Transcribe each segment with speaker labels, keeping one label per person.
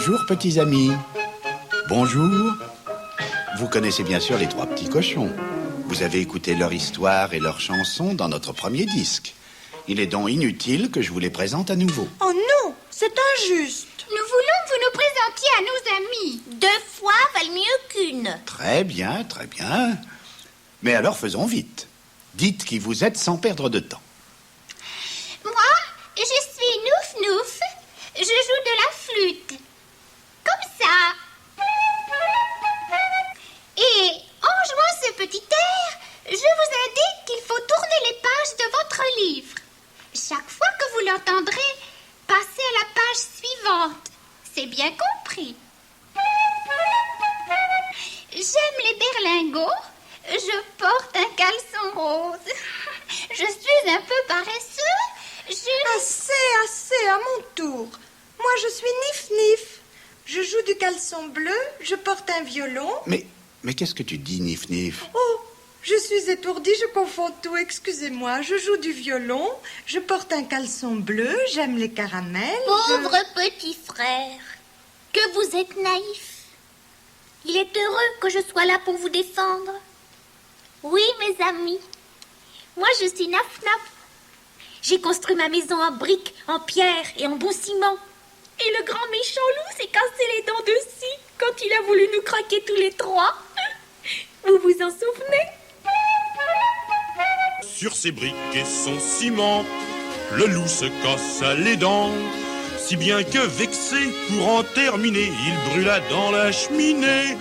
Speaker 1: Bonjour, petits amis. Bonjour. Vous connaissez bien sûr les trois petits cochons. Vous avez écouté leur histoire et leurs chansons dans notre premier disque. Il est donc inutile que je vous les présente à nouveau.
Speaker 2: Oh non, c'est injuste.
Speaker 3: Nous voulons que vous nous présentiez à nos amis.
Speaker 4: 2 fois valent mieux qu'une.
Speaker 1: Très bien, très bien. Mais alors faisons vite. Dites qui vous êtes sans perdre de temps.
Speaker 3: Moi, je suis Nouf Nouf. Je joue de la flûte. Comme ça. Et en jouant ce petit air, je vous indique qu'il faut tourner les pages de votre livre. Chaque fois que vous l'entendrez, passez à la page suivante. C'est bien compris. J'aime les berlingots. Je porte un caleçon rose. Je suis un peu paresseux.
Speaker 2: Assez, à mon tour. Moi, je suis Nif Nif. Je joue du caleçon bleu, je porte un violon.
Speaker 1: Mais qu'est-ce que tu dis, Nif Nif?
Speaker 2: Oh, je suis étourdie, je confonds tout, excusez-moi. Je joue du violon, je porte un caleçon bleu, j'aime les caramels.
Speaker 4: Pauvre petit frère, que vous êtes naïf. Il est heureux que je sois là pour vous défendre. Oui, mes amis, moi je suis Naf Naf. J'ai construit ma maison en briques, en pierre et en bon ciment. Et le grand méchant loup s'est cassé les dents dessus quand il a voulu nous craquer tous les trois. Vous vous en souvenez?
Speaker 5: Sur ses briques et son ciment, le loup se cassa les dents, si bien que vexé pour en terminer, il brûla dans la cheminée.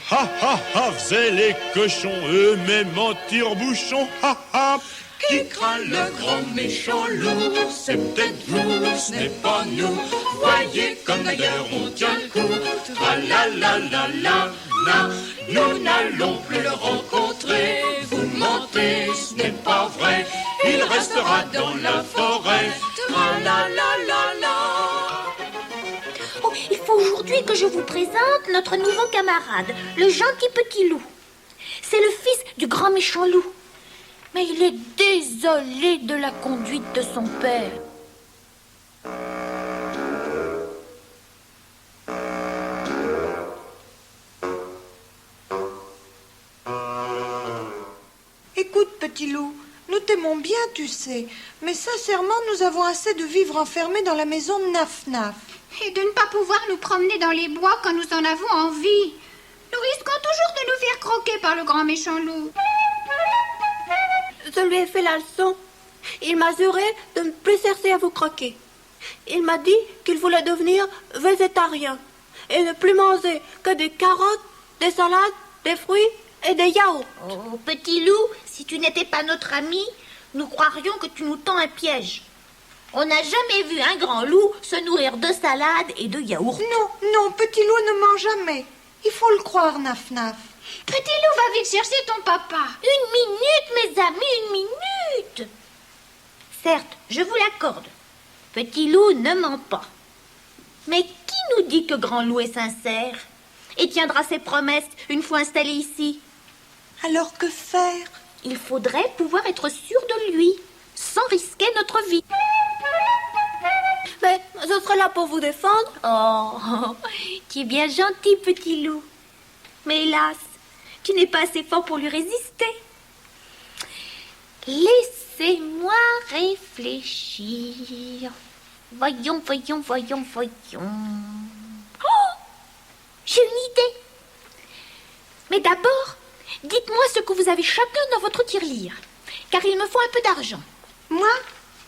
Speaker 5: Ha ha ha, faisaient les cochons, eux-mêmes en tire-bouchon. Ha ha, qui craint le grand méchant loup? C'est peut-être vous, ce n'est pas nous. Voyez comme d'ailleurs on tient le coup. Tra la la la la la, nous n'allons plus le rencontrer. Vous mentez, ce n'est pas vrai. Il restera dans la forêt. Tra la la la la.
Speaker 4: Oh, il faut aujourd'hui que je vous présente notre nouveau camarade, le gentil petit loup. C'est le fils du grand méchant loup. Mais il est désolé de la conduite de son père.
Speaker 2: Écoute, petit loup, nous t'aimons bien, tu sais. Mais sincèrement, nous avons assez de vivre enfermés dans la maison de Naf Naf.
Speaker 3: Et de ne pas pouvoir nous promener dans les bois quand nous en avons envie. Nous risquons toujours de nous faire croquer par le grand méchant loup.
Speaker 6: Je lui ai fait la leçon. Il m'a juré de ne plus chercher à vous croquer. Il m'a dit qu'il voulait devenir végétarien et ne plus manger que des carottes, des salades, des fruits et des yaourts.
Speaker 4: Oh, petit loup, si tu n'étais pas notre ami, nous croirions que tu nous tends un piège. On n'a jamais vu un grand loup se nourrir de salades et de yaourts.
Speaker 2: Non, petit loup ne ment jamais. Il faut le croire, Naf Naf.
Speaker 3: Petit loup, va vite chercher ton papa.
Speaker 4: Une minute, mes amis, une minute. Certes, je vous l'accorde. Petit loup ne ment pas. Mais qui nous dit que grand loup est sincère et tiendra ses promesses une fois installé ici?
Speaker 2: Alors que faire?
Speaker 4: Il faudrait pouvoir être sûr de lui, sans risquer notre vie.
Speaker 6: Mais je serai là pour vous défendre.
Speaker 4: Oh, tu es bien gentil, petit loup. Mais hélas, tu n'es pas assez fort pour lui résister. Laissez-moi réfléchir. Voyons. Oh, j'ai une idée. Mais d'abord, dites-moi ce que vous avez chacun dans votre tirelire, car il me faut un peu d'argent.
Speaker 2: Moi,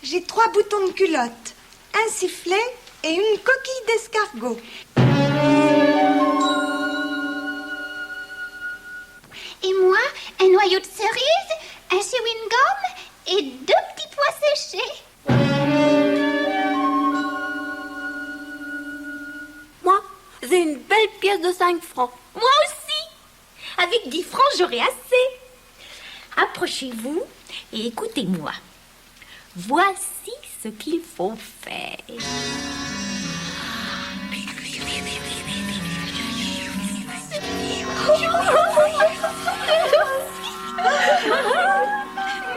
Speaker 2: j'ai 3 boutons de culotte, un sifflet et une coquille d'escargot.
Speaker 3: Et moi, un noyau de cerise, un chewing-gum et 2 petits pois séchés.
Speaker 6: Moi, j'ai une belle pièce de 5 francs.
Speaker 4: Moi aussi. Avec 10 francs, j'aurai assez. Approchez-vous et écoutez-moi. Voici ce qu'il faut faire.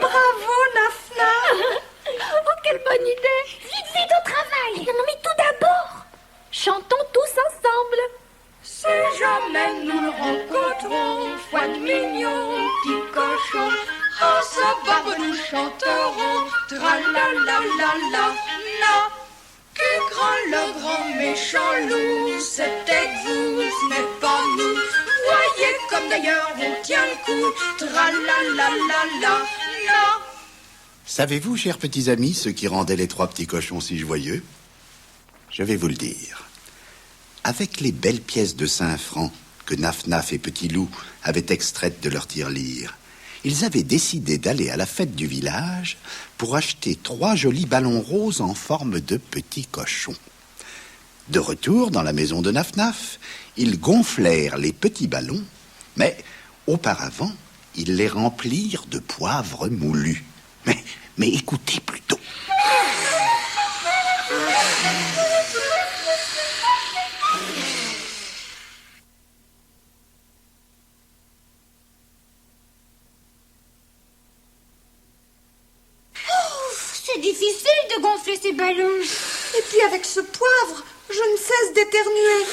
Speaker 2: Bravo, Naf Naf.
Speaker 4: Oh, quelle bonne idée. Vite au travail. Non, mais tout d'abord, chantons tous
Speaker 2: la. Que grand le grand méchant loup, c'était vous, ce n'est pas nous. Voyez comme d'ailleurs on tient le coup. La.
Speaker 1: Savez-vous, chers petits amis, ce qui rendait les trois petits cochons si joyeux? Je vais vous le dire. Avec les belles pièces de 5 francs que Naf-Naf et Petit Loup avaient extraites de leur tirelire, ils avaient décidé d'aller à la fête du village pour acheter 3 jolis ballons roses en forme de petits cochons. De retour dans la maison de Naf-Naf, ils gonflèrent les petits ballons, mais auparavant, ils les remplirent de poivre moulu. Mais écoutez plutôt.
Speaker 3: C'est difficile de gonfler ces ballons.
Speaker 2: Et puis avec ce poivre, je ne cesse d'éternuer.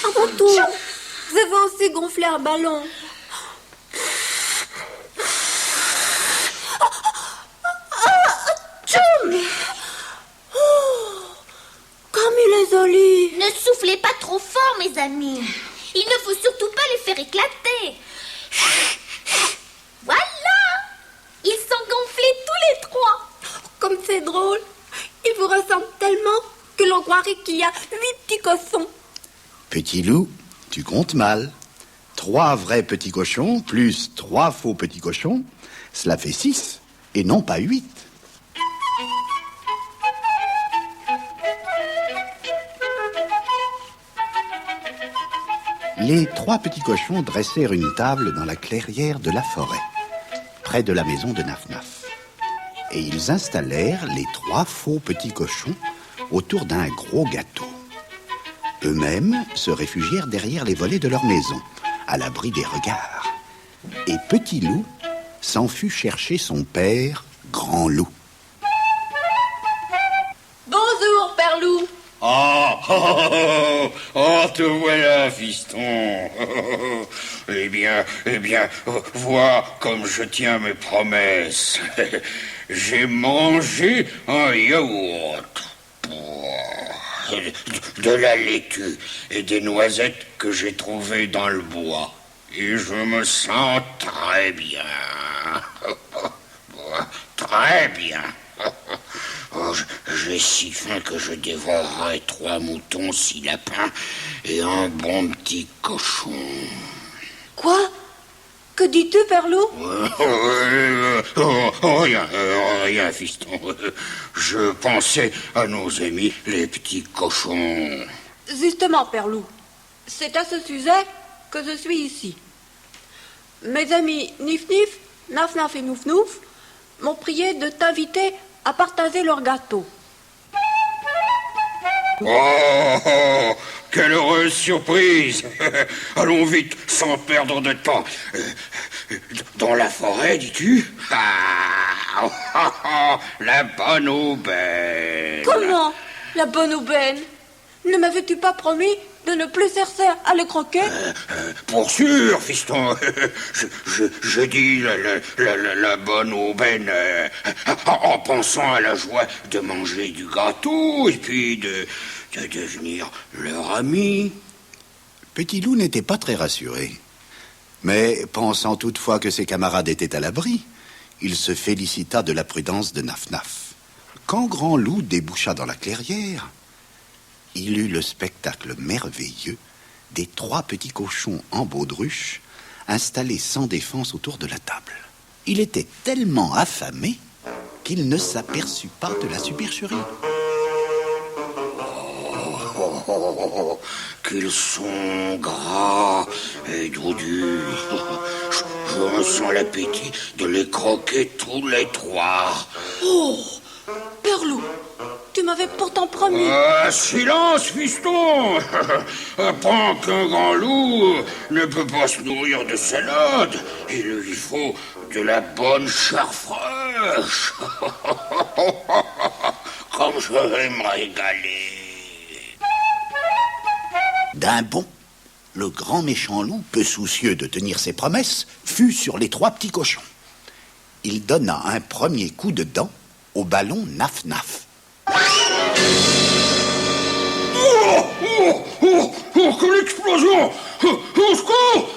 Speaker 6: À mon tour, vous avez aussi gonflé un ballon. Comme il est joli.
Speaker 4: Ne soufflez pas trop fort, mes amis. Il ne faut surtout pas les faire éclater. Voilà. Ils sont gonflés tous les 3.
Speaker 6: Comme c'est drôle. Ils vous ressemblent tellement que l'on croirait qu'il y a 8 petits cochons.
Speaker 1: Petit Loup, tu comptes mal. 3 vrais petits cochons plus 3 faux petits cochons, cela fait 6 et non pas 8. Les 3 petits cochons dressèrent une table dans la clairière de la forêt, près de la maison de Naf-Naf. Et ils installèrent les 3 faux petits cochons autour d'un gros gâteau. Eux-mêmes se réfugièrent derrière les volets de leur maison, à l'abri des regards. Et Petit Loup s'en fut chercher son père, Grand Loup.
Speaker 6: Bonjour, Père Loup.
Speaker 7: Te voilà, fiston. Eh bien, vois comme je tiens mes promesses. J'ai mangé un yaourt, de la laitue et des noisettes que j'ai trouvées dans le bois. Et je me sens très bien. Très bien. Oh, j'ai si faim que je dévorerai 3 moutons, 6 lapins et un bon petit cochon.
Speaker 6: Quoi? Que dis-tu, Père Loup?
Speaker 7: Rien, fiston. Je pensais à nos amis, les petits cochons.
Speaker 6: Justement, Père Loup, c'est à ce sujet que je suis ici. Mes amis Nif-Nif, Naf-Naf et Nouf-Nouf m'ont prié de t'inviter à partager leur gâteau.
Speaker 7: Oh, quelle heureuse surprise! Allons vite, sans perdre de temps. Dans la forêt, dis-tu? La bonne aubaine.
Speaker 6: Comment? La bonne aubaine? Ne m'avais-tu pas promis de ne plus chercher à le croquer?
Speaker 7: Pour sûr, fiston. Je dis la bonne aubaine en pensant à la joie de manger du gâteau et puis de devenir leur ami.
Speaker 1: Petit Loup n'était pas très rassuré. Mais pensant toutefois que ses camarades étaient à l'abri, il se félicita de la prudence de Naf-Naf. Quand Grand Loup déboucha dans la clairière, il eut le spectacle merveilleux des 3 petits cochons en baudruche installés sans défense autour de la table. Il était tellement affamé qu'il ne s'aperçut pas de la supercherie.
Speaker 7: Oh, qu'ils sont gras et doudus. Je ressens l'appétit de les croquer tous les 3.
Speaker 6: Oh, Père Loup, tu m'avais pourtant promis.
Speaker 7: Silence, fiston. Apprends qu'un grand loup ne peut pas se nourrir de salade. Il lui faut de la bonne chair fraîche. Comme je vais me régaler.
Speaker 1: D'un bond, le grand méchant loup, peu soucieux de tenir ses promesses, fut sur les 3 petits cochons. il donna un premier coup de dent au ballon Naf-Naf.
Speaker 7: Oh, quelle explosion! Au secours!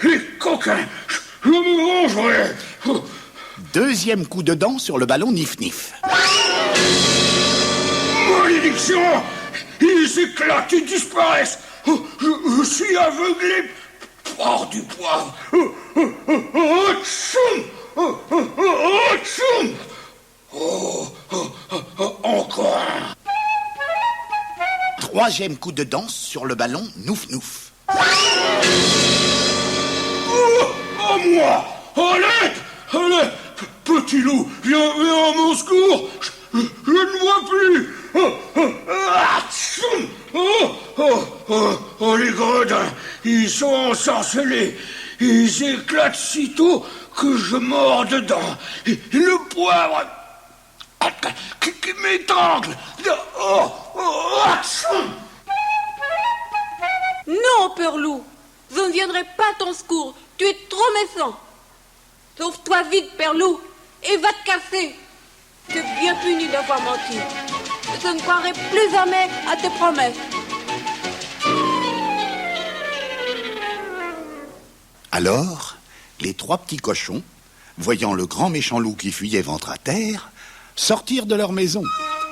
Speaker 7: Les coquins! Je me vengerai!
Speaker 1: Deuxième coup de dent sur le ballon Nif-Nif.
Speaker 7: Malédiction! Ils éclatent, ils disparaissent! Je suis aveuglé par du poivre! Encore un!
Speaker 1: Troisième coup de dent sur le ballon Nouf-Nouf.
Speaker 7: Oh, moi! À l'aide! À l'aide! Petit loup, viens à mon secours! Je ne vois plus! Oh, les gredins, ils sont ensorcelés. Ils éclatent sitôt que je mords dedans. Et le poivre qui m'étrangle.
Speaker 6: Non, Père-Loup, je ne viendrai pas à ton secours. Tu es trop méchant. Sauve-toi vite, Père-Loup, et va te casser. Tu es bien puni d'avoir menti. Je ne croirai plus jamais à tes promesses.
Speaker 1: Alors, les trois petits cochons, voyant le grand méchant loup qui fuyait ventre à terre, sortirent de leur maison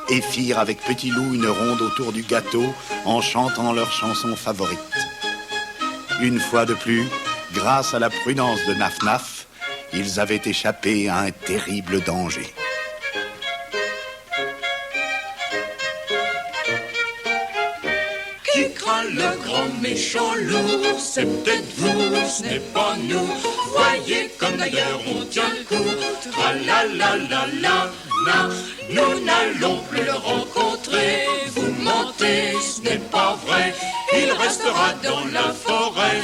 Speaker 1: et firent avec Petit Loup une ronde autour du gâteau en chantant leur chanson favorite. Une fois de plus, grâce à la prudence de Naf-Naf, ils avaient échappé à un terrible danger.
Speaker 2: Qui craint le grand méchant loup? C'est peut-être vous, ce n'est pas nous. Voyez comme d'ailleurs on tient le coup. Tra-la-la-la-la, na. Nous n'allons plus le rencontrer. Vous mentez, ce n'est pas vrai. Il restera dans la forêt.